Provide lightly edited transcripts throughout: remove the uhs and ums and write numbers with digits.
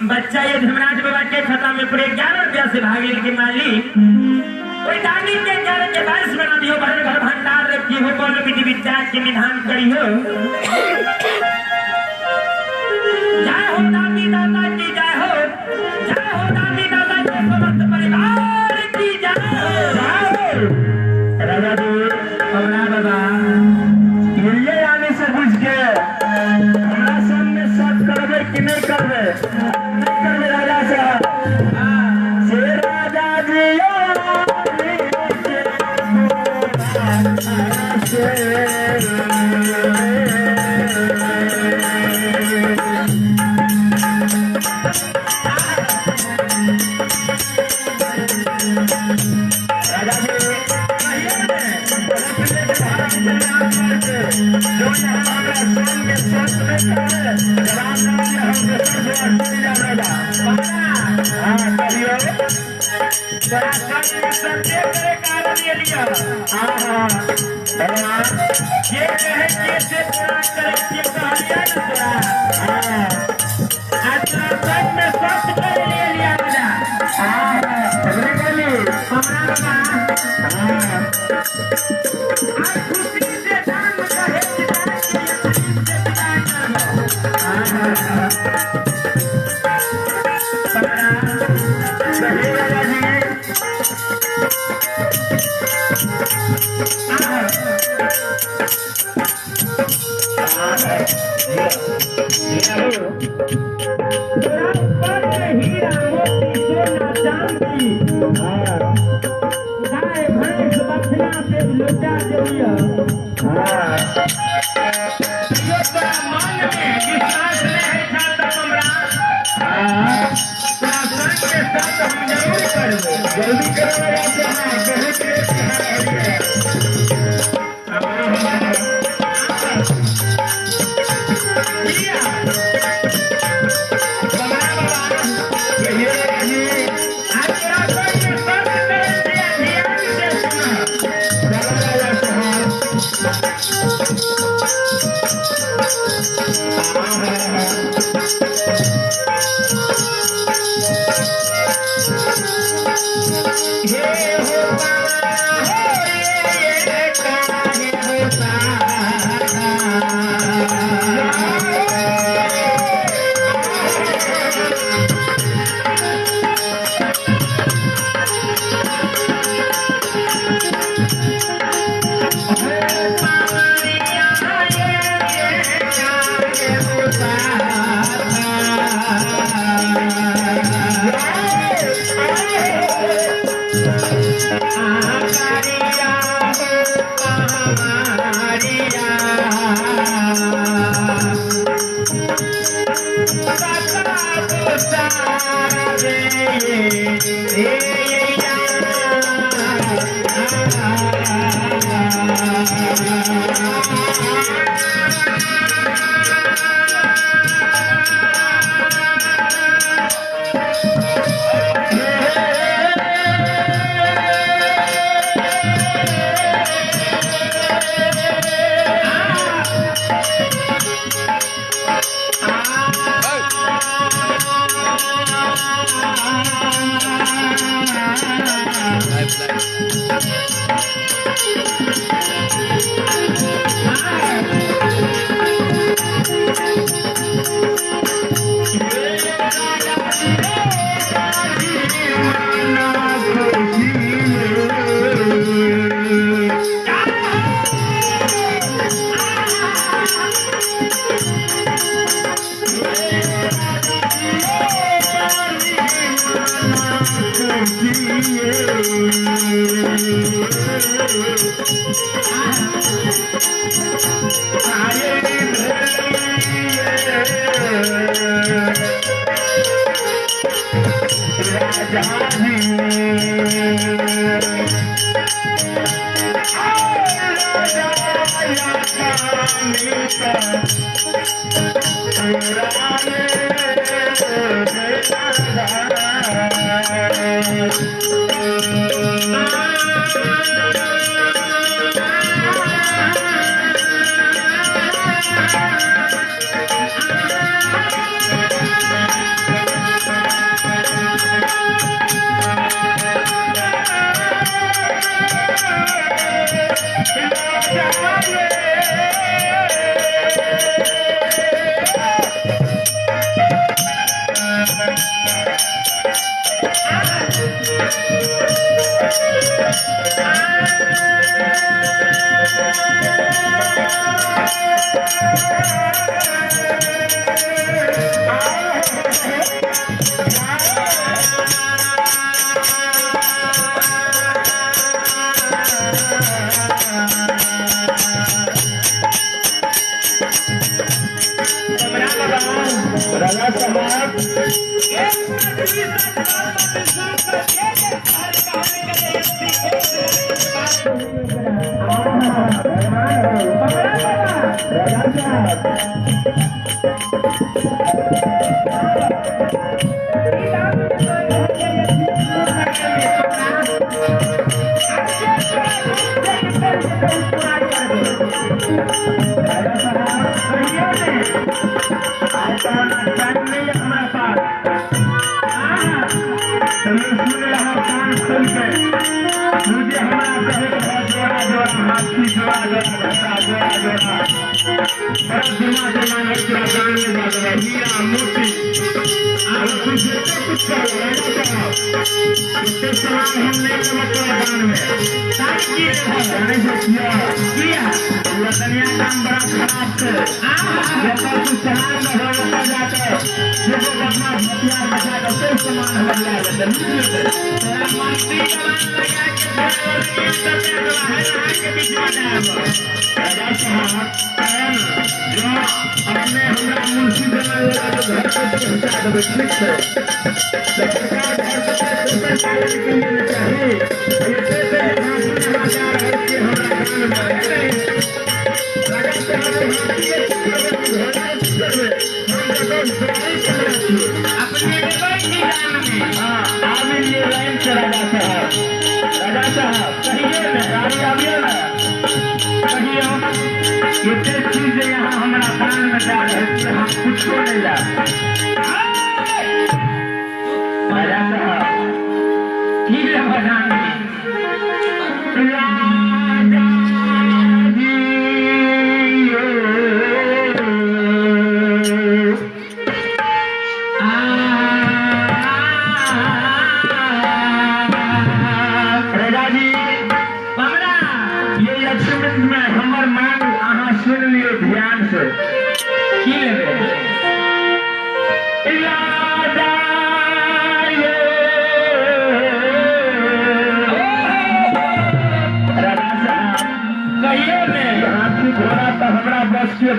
बच्चा ये धर्मराज बाबा के खाता में पूरे 11 रुपया से भागे के मालिक कोई दानी के 11 के 22 बना दियो भर घर भंडार रखी हो बोल विधि विद्या के निधान करी हो जय हो दानी दादा की जय हो दानी दादा के समस्त परिवार की जय राजा जी हमरा बाबा ये आने से पूछ के हमरा सामने सब करबे कि नहीं करबे राजा साहब से राजा जी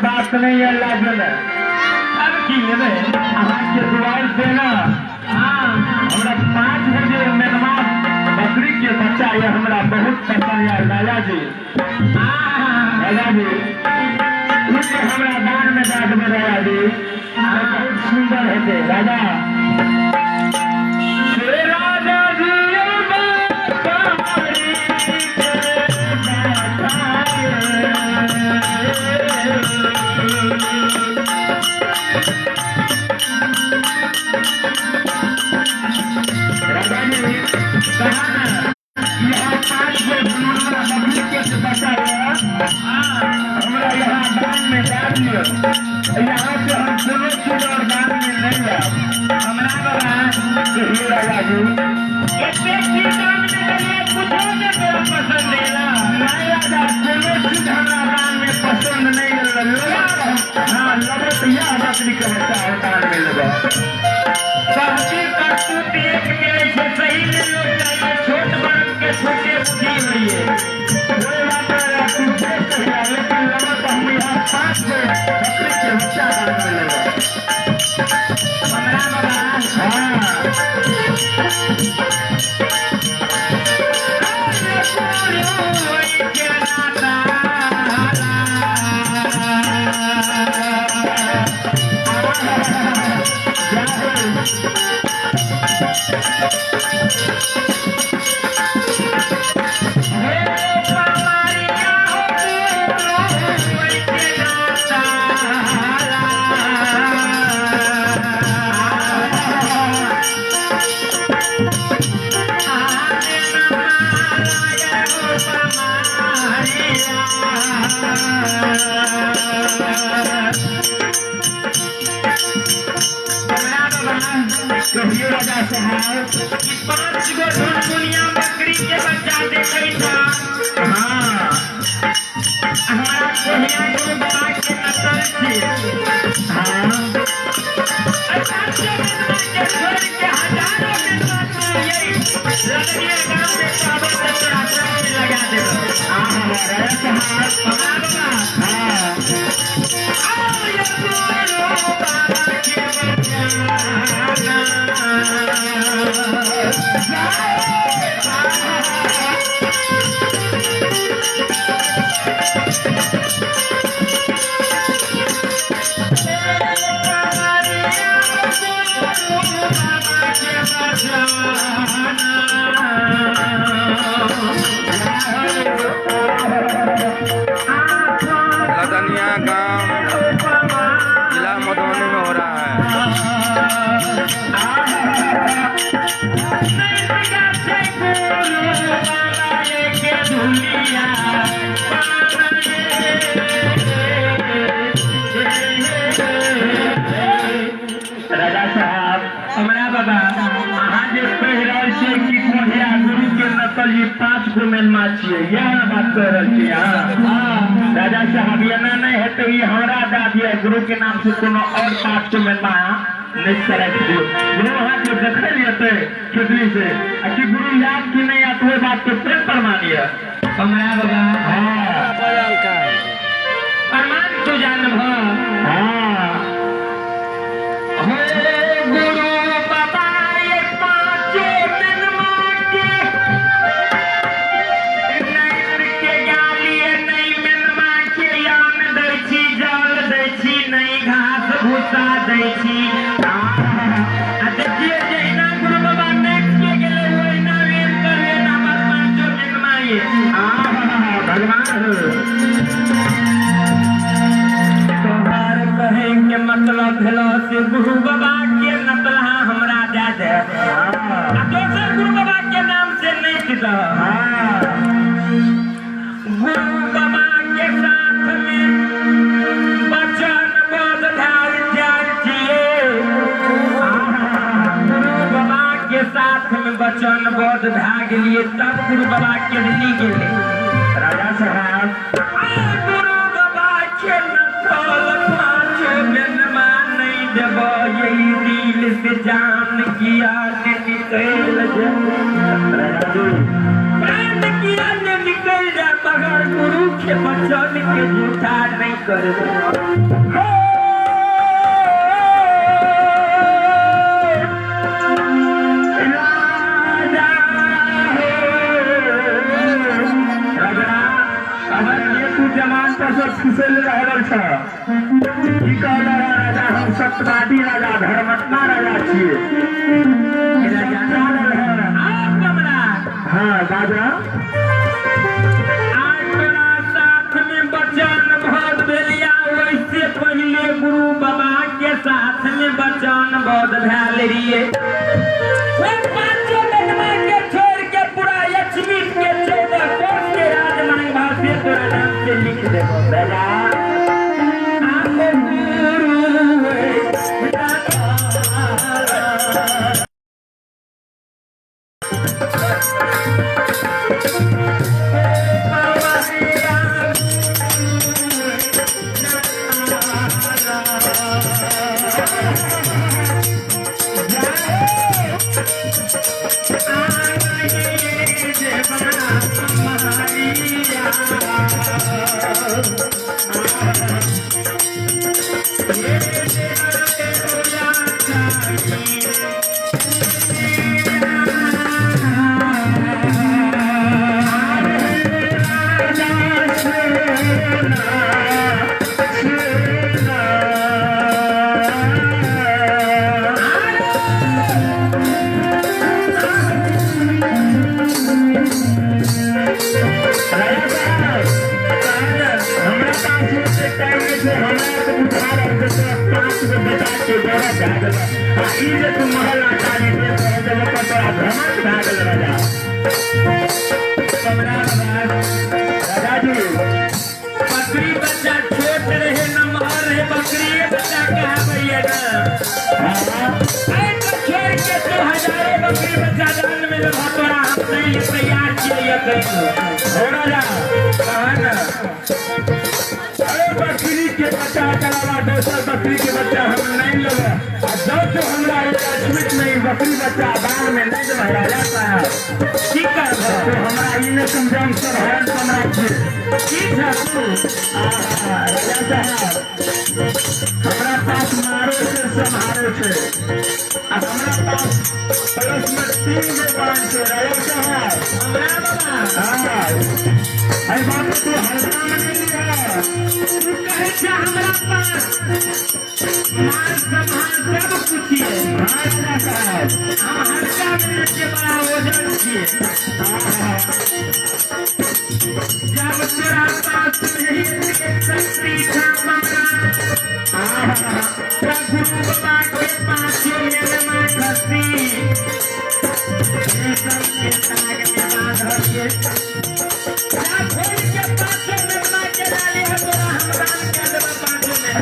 बात नहीं है लागल अब की लेबे अहाँ के दुआर पे ना हां हमरा 5 बजे मेनमा बकरी के बच्चा ये हमरा बहुत पसंद है राजा जी। हां राजा जी मुझे हमरा दान में दे देबे राजा जी बहुत सुंदर है राजा यहाँ से हम दोनों चीज और दान में नहीं जाए हमारा बाबा कहिए राजा जी इतने चीज दान में करिए कुछ में तेरा पसंद है ना नहीं राजा दोनों चीज हमारा दान में पसंद नहीं लगा हाँ लगे तो यह बकरी का बच्चा है दान में लगा सहजी का तू देख के ऐसे सही में लोग चाहिए छोट बड़ के छोटे बुद्धि हुई है वही बात है तू देख कहिए लेकिन लगा तो हम यहाँ पास में बकरी के बच्चा दान में लगा हमारा बाबा हाँ कहिए राजा साहब कि 5 गो दुनिया बकरी के बच्चा देखे था हाँ हमारा कोहिया गुरु बाबा के नसल थी हाँ के छोड़ के हजारों के साथ यही लड़कियां गांव में काबा से आश्रम में लगा दे राजा साहब बाबा हाँ ये गुरु बाबा के बच्चा लदनिया गांव जिला मधुबनी में हो रहा है। राजा साहब हमारा बाबा अहाँ जे कह रहल छियै कि कोढ़िया गुरु के नकल ये 5 गो मेलमा छियै यह बात कह रहल छियै हाँ राजा साहब ये नहीं है तो ये हमारा दा दिया गुरु के नाम से कोनो और 5 गो मेलमा नहीं करे दियो गुरु वहाँ जो देखे लेते खेतली से कि गुरु याद की नहीं आत वो बात तो प्रेम प्रमाण है हमारा बाबा हाँ प्रमाण तो जानब हाँ गुरु बाबा ये 5 मेलमा के नहीं के गाली नहीं मेलमा के यान दै छी जल दै छी नहीं घास भूसा दै छी देखिए जैना गुरु बाबा नेक्स्ट के गेले ओइना वेम करवे हमर 5 मेलमा ये भगवान तोहार कहे के मतलब भेलो से गुरु बाबा के नतला हमरा दे दे दोसर गुरु बाबा के नाम से नहीं किता गुरु बाबा के साथ में बचन बोध ध्यान जान जिए गुरु बाबा के साथ में बचन बोध भाग लिए तब गुरु बाबा के ली गेले राजा साहब गुरु बाबा के नतल 5 मेलमा नहीं देव यही दिल से जान किया निकल प्राण किया निकल जा मगर गुरु के बचन के झूठा नहीं कर जमान पर सब खुशल रहल छ की कहला राजा हम सत्यवादी राजा धर्मात्मा राजा छिए राजा जानल है आप कमरा हां राजा आज मेरा साथ में बचन बहुत भेलिया वैसे पहले गुरु बाबा के साथ में बचन बहुत भेल रिए सब 5 मेलमा के छोड़ के पूरा लक्ष्मी के 14 कोस के राजमार्ग भाषे तोरा नाम से लिख दे राजा आप गुरु से हमारा तो उधार है जैसे 5 गो बेटा के बोरा जागल आ ई जे तू महल अटारी दे तो जब पर तोरा भ्रमण भागल राजा कमरा राजा जी बकरी बच्चा छोट रहे नमहर रहे बकरी बच्चा कहा भैया ना ऐ तो छोड़ के तो हजारों बकरी बच्चा दान में लगा तोरा हम नहीं तैयार किए ये कहीं हो राजा कहा ना बकरी के बच्चा चलावा दोसर बकरी के बच्चा हम नहीं लेगा जब तो हमरा अटैचमेंट नहीं बकरी बच्चा दान में नहीं देवा जाता है ठीक है तो हमरा इन्हें समझाम सर हर हमरा ठीक है तू राजा साहब हमरा पास मारो से संहारो से हमरा पास प्लस में 3 गो बांध से राजा साहब हमरा बाबा हां अरे बात तू हल्का में नहीं लिया तू कहे छे हमरा पास मार संभाल सब कुछ है राजा साहब हम हल्का में के बड़ा वजन छिए जब तेरा पास नहीं एक शक्ति था मारा प्रभु बाबा के पास मेरे मां खसी ये सब के ताग में बांध के जा खोल के पास मेरे मां के डाले है तोरा हमदान के देबा पांचों में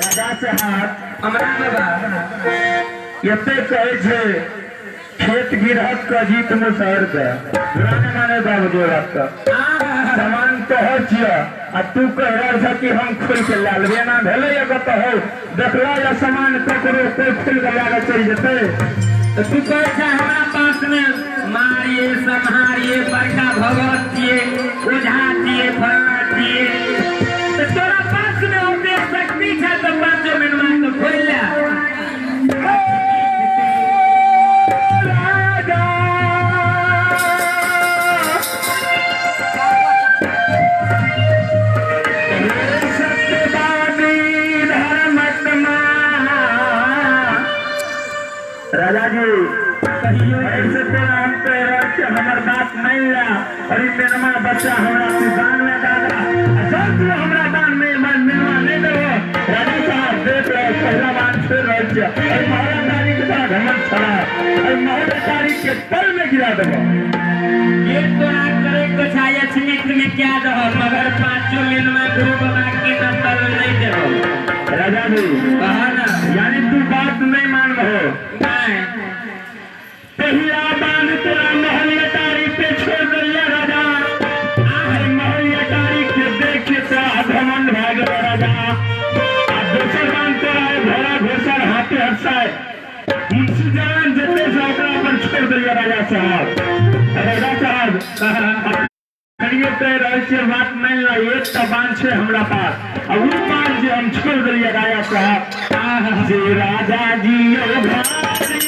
राजा साहब हमरा बाबा एते कहे छे खेत गिरहत का जीत मुसहर का पुराने माने बाबू जो रास्ता सामान तो हो छिया आ तू कह रहा था कि हम खुल के ला लेबे ना भेले एगो तो हो देखला या सामान ककरो कोई खुल के ला चल जेते तो तू कह छे हमरा पास में मारिए संहारिए बड़का भगवत दिए ओझा दिए फला दिए तो तोरा पास में होते शक्ति है तो 5 मिनट में तो खोल ले राजा जी ऐसे तो हम पे हमार बात नहीं ला अरे मेरा बच्चा हमारा किसान में दादा सब तू हमारा दान में मन मिलवा नहीं दो राजा साहब देख रहे पहला बात फिर रह अरे महारा तारीख के साथ हमन छड़ा अरे महारा तारीख के तल में गिरा दो ये तो ना करे कुछ आया स्मित में क्या दो मगर 5 मिनट में गुरु बाबा के नंबर नहीं दे राजा जी कहा ना यानी तू बात नहीं मान रहे नहीं पहिया बांध तेरा महलिया तारीख पे छोड़ दिया राजा आहे महलिया तारीख के देख के तेरा घमंड भाग राजा अब दूसर बांध तेरा घोड़ा घोसर हाथे हंसाए मुंशी जान जते साकरा पर छोड़ दिया राजा साहब करिए तो रहस्य बात नहीं ला एक तो बांध छे हमरा पास अब वो बांध जे हम छोड़ दिया राजा साहब जे राजा जी ओ भारी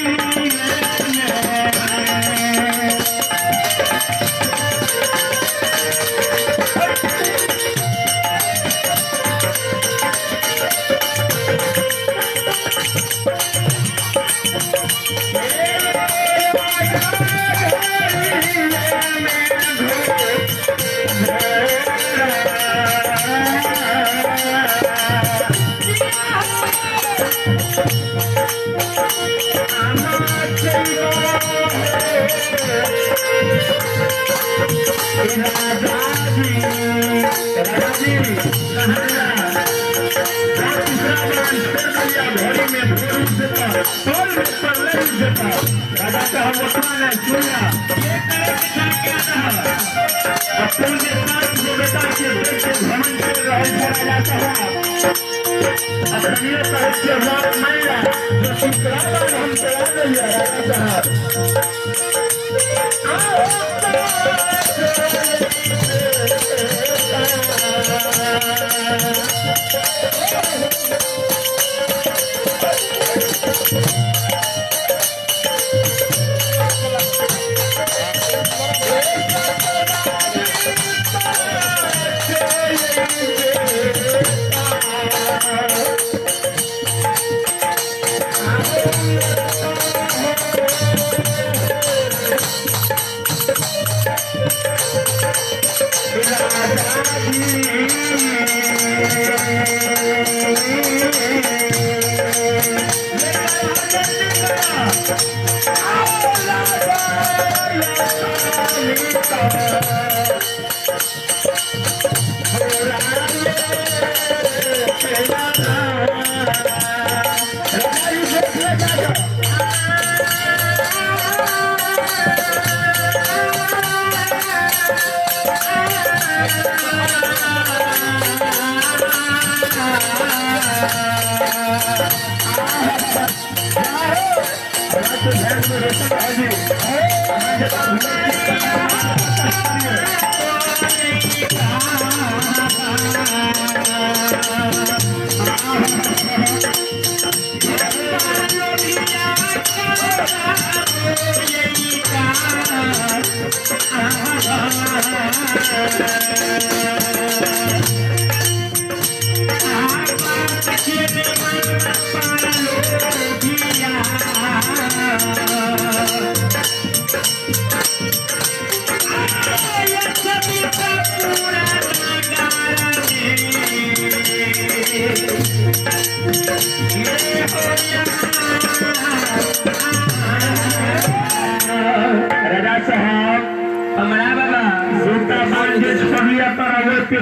राजा साहब उतना सुना ये करे क्या अब तुम के साथ जो बेटा के देख के भ्रमण कर रहे थे राजा साहब अब ये साहित्य बात मैया जो शुक्राना हम चला रहे हैं राजा साहब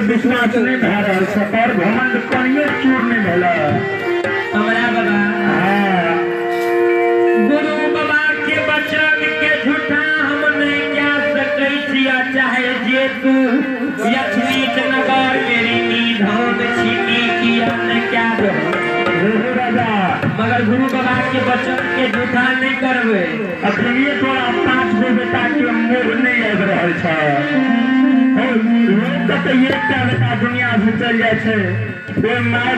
विश्वास नहीं भे रहा है और घमंड कहियो चूर नहीं भेला हमरा बाबा हाँ गुरु बाबा के बचन के झूठा हम नहीं क्या सकै छिया चाहे जे तू यथनीत नगर मेरी निधान छीनी किया न क्या दो राजा मगर गुरु बाबा के बचन के झूठा नहीं करबे अखनिए तोरा 5 गो बेटा के मोह नहीं आबि रहल छै लोग तो ये बेटा दुनिया से चल जाए छे कोई माय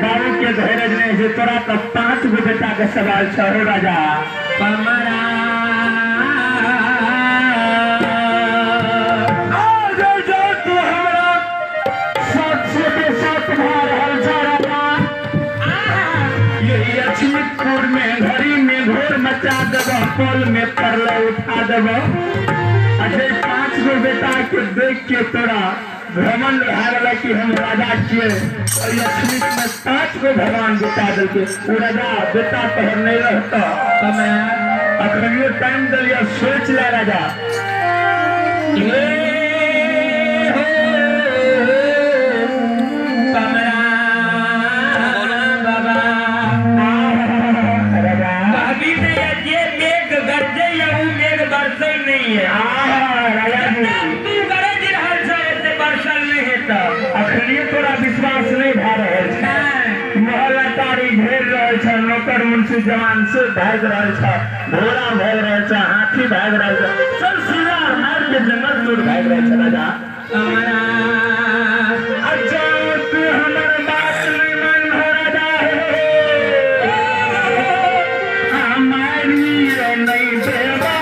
बाबू के धैर्य नहीं है तोरा तो 5 गो बेटा के सवाल छै हो राजा हमरा तू हमरा 700 के 7 भार हल छै राजा यही लक्ष्मीपुर में घड़ी में घोर मचा देबो पोल में परला उठा देबो अरे 5 गो बेटा के देख के तोरा भ्रमण रहा कि हम राजा किए और लक्ष्मी में 5 गो भगवान बेटा देते वो राजा बेटा तोहर नहीं रहता अखनियो टाइम दिलिया सोच ले राजा विश्वास नहीं भा रहा महलतारी घेर रहे नौकर मुंशी जवान से भाग रहा घोड़ा भाग रहा हाथी भाग रहा सब सीधा मार के जंगल दूर भाग रहे राजा अच्छा तू हमारे बात नहीं मान हो राजा हमारी नहीं देवा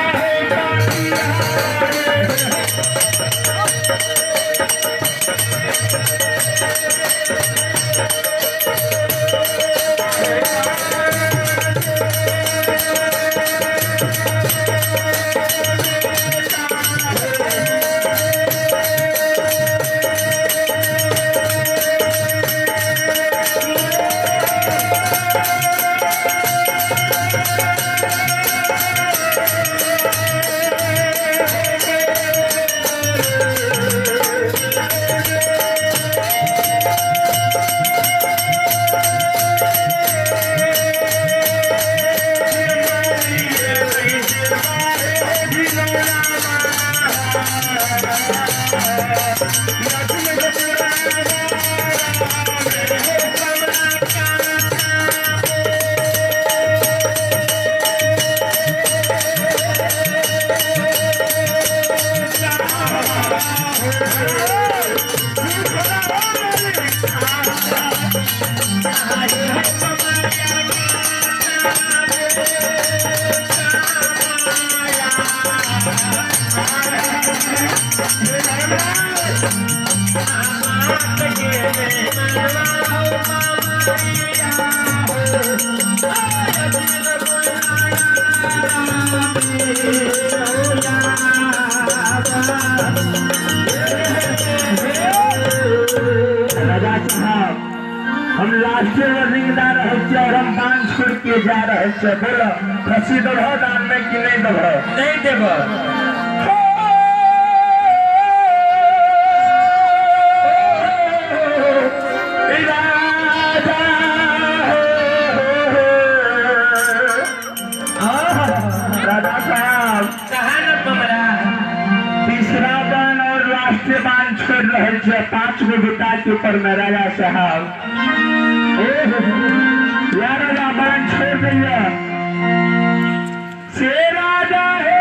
के जा रहे छे बोलो खसी दबो दान में कि नहीं दबो नहीं देब राजा साहब कहा न तुम्हारा तीसरा बान और राष्ट्रीय बान छोड़ रहे छे 5 गो बेटा के ऊपर में राजा साहब या राजा बान छोड़ दिया से राजा है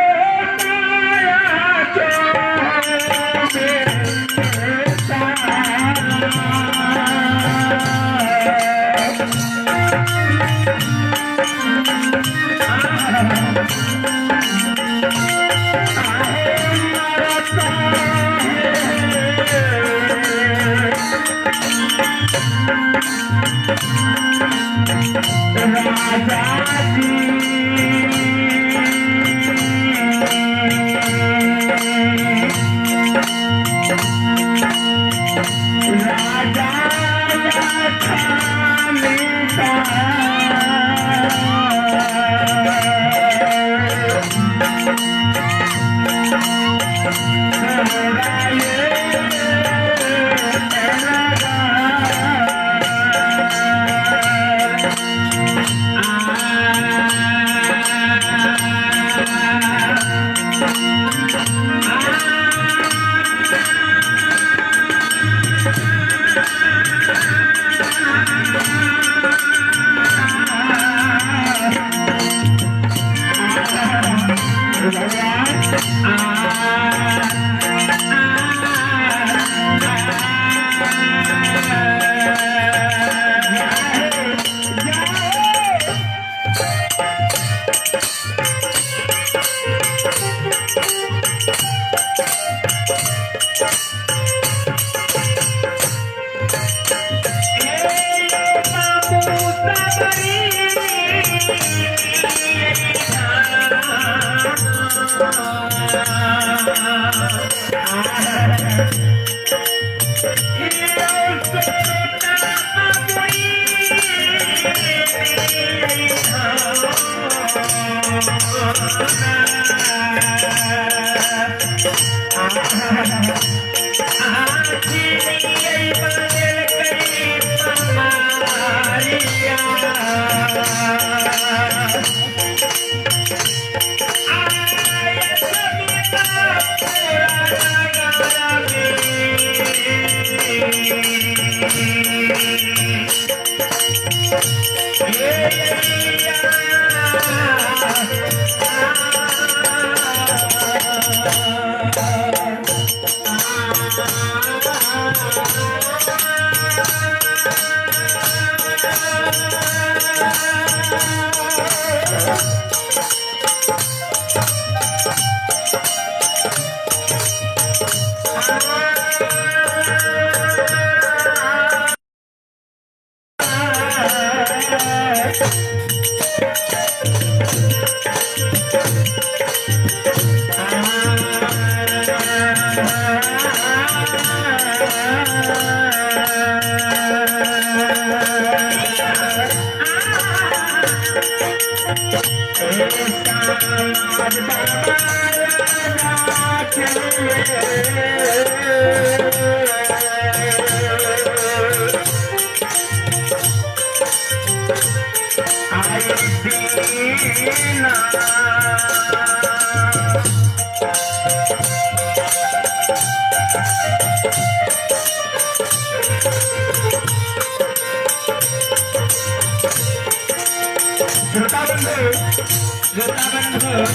माया